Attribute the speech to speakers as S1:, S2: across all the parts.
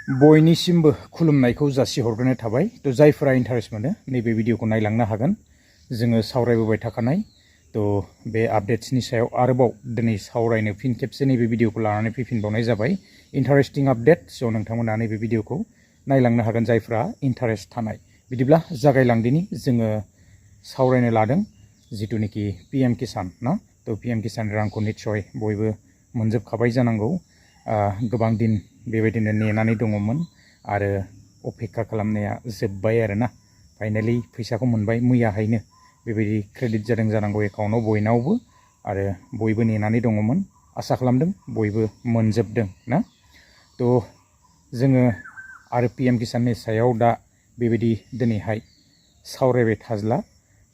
S1: बयनिसिमबो खुलुमनायखौ जासिहरग्रोनाय थाबाय। तो जायफोरा इन्टारेस्ट मोनो नैबे भिडिअखौ नायलांनो हागोन। जोङो सावरायबोबाय थाखानाय तो बे आपडेट्सनि सायाव आरोबाव दिनै सावरायनो फिन खेबसे नैबे भिडिअखौ लानानै फैफिनबावनाय जाबाय। इन्टारेस्टिं आपडेट, स' नोंथांमोना नैबे भिडिअखौ नायलांनो हागोन जायफोरा इन्टारेस्ट थानाय। बिदिब्ला जागायलांदिनि जोङो सावरायनो लादों जिथुनिखि पिएम किसान ना, तो पिएम किसान रांखौ निस्सय बयबो मोनजोबखाबाय जानांगौ। गोबां दिन बेबायदिनो नेनानै दङमोन आरो अपेक्षा खालामनाया जोब्बाय आरोना। फाइनालि फैसाखौ मोनबाय मैयाहायनो बेबायदि क्रेडिट जादों जानांगौ एकाउन्टआव बयनावबो, आरो बयबो नेनानै दङमोन। आसा खालामदों बयबो मोनजोबदों ना। तो जोङो आरो पिएम किसाननि सायाव दा बेबायदि दिनैहाय सावरायबाय थाज्ला,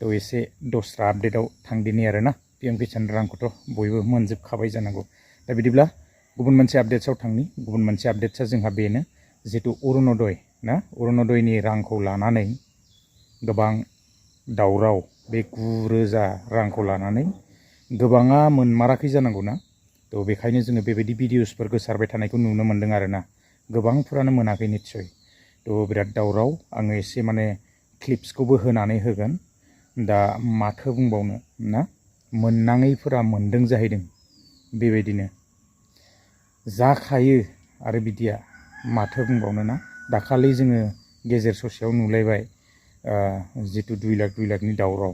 S1: तो एसे दस्रा आपडेटआव थांदिनि आरोना। पिएम किसान रांखौथ' बयबो मोनजोबखाबाय जानांगौ। दा बिदिब्ला गुबुन मोनसे आपडेट्सआव थांनि। गुबुन मोनसे आपडेट्सआ जोंहा बेनो जितु अरुणोदय ना, अरुणोदयनि रांखौ लानानै गोबां दावराव। बे 9,000 रांखौ लानानै गोबाङा मोनमाराखै जानांगौ ना। तो बेखायनो जोङो बेबायदि भिडिअसफोर गोसारबाय थानायखौ नुनो मोन्दों आरोना। गोबांफोरानो मोनाखै निस्सय। तो बिराद दावराव। आङो एसे माने क्लिप्सखौबो होनानै होगोन। दा माथो बुंबावनो ना, मोननाङैफोरा मोनदों जाहैदों। बेबायदिनो जाखायो आरो बिदिया माथो बुंबावनो ना। दाखालि जोङो गेजेर ससेयाव नुलायबाय जितु 2 लाखनि दावराव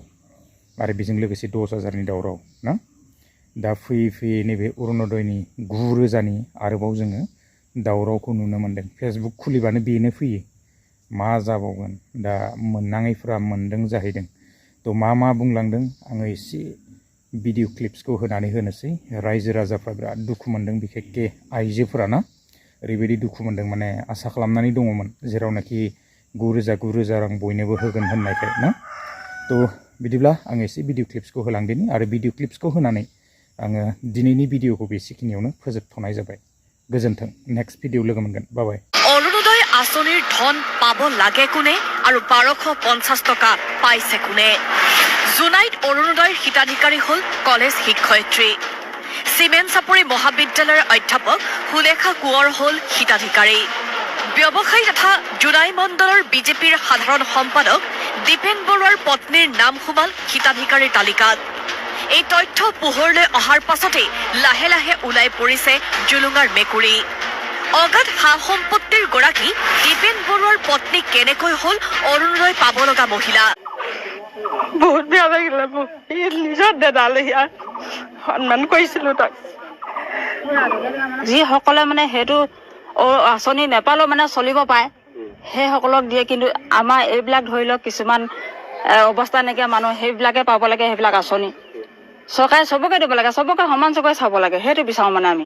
S1: आरो बेजों लोगोसे 10,000नि दावराव ना। दा फैयै फैयै नैबे अरुणोदयनि 9,000नि आरोबाव जोङो दावरावखौ नुनो मोन्दों। फेसबुक खुलिबानो बेनो फैयो। मा जाबावगोन दा, मोननाङैफ्रा मोनदों जाहैदों। तो मा बुंलांदों आङो एसे भिडिअ क्लिप्सखौ होनानै होनोसै। रायजो राजाफ्रा बिराद दुखु मोन्दों, बिखेखके आइजोफोरा ना। ओरैबायदि दुखु मोन्दों माने आसा खालामनानै दङमोन जेरावनाखि 9,000 रां बयनोबो होगोन होननायखाय ना। तो बिदिब्ला आं एसे भिडिअ क्लिप्सखौ होलांदिनि आरो भिडिअ क्लिप्सखौ होनानै आङो दिनैनि भिडिअखौ बेसेखिनियावनो फोजोबथ'नाय जाबाय। गोजोन्थों। नेक्स्ट भिडिअ लोगो मोनगोन। बाय।
S2: অৰুণোদয় আঁচনিৰ ধন পাব লাগে কোনে আৰু 1250 টকা পাইছে কোনে? জুনাইত অৰুণোদয়ৰ হিতাধিকাৰী হ'ল কলেজ শিক্ষয়িত্ৰী। চিমেণ্ট চাপৰি মহাবিদ্যালয়ৰ অধ্যাপক সুলেখা কোঁৱৰ হ'ল হিতাধিকাৰী। ব্যৱসায়ী তথা জোনাই মণ্ডলৰ বিজেপিৰ সাধাৰণ সম্পাদক দীপেন বৰুৱাৰ পত্নীৰ নাম সোমাল হিতাধিকাৰীৰ তালিকাত। এই তথ্য পোহৰলৈ অহাৰ পাছতেই লাহে লাহে ওলাই পৰিছে জুলুঙাৰ মেকুৰী। অগাধ সা সম্পত্তিৰ গৰাকী দীপেন বৰুৱাৰ পত্নী কেনেকৈ হ'ল অৰুণোদয় পাব লগা মহিলা?
S3: বহুত বেয়া লাগিলে মোক। নিজৰ দাদালে ইয়াৰ সন্মান কৰিছিলোঁ তাক। যিসকলে মানে সেইটো আঁচনি নেপালেও মানে চলিব পাৰে সেইসকলক দিয়ে, কিন্তু আমাৰ এইবিলাক ধৰি লওক কিছুমান অৱস্থা নাইকিয়া মানুহ সেইবিলাকে পাব লাগে সেইবিলাক আঁচনি। চৰকাৰে চবকে দিব লাগে, চবকে সমান চবকে চাব লাগে, সেইটো বিচাৰোঁ মানে আমি।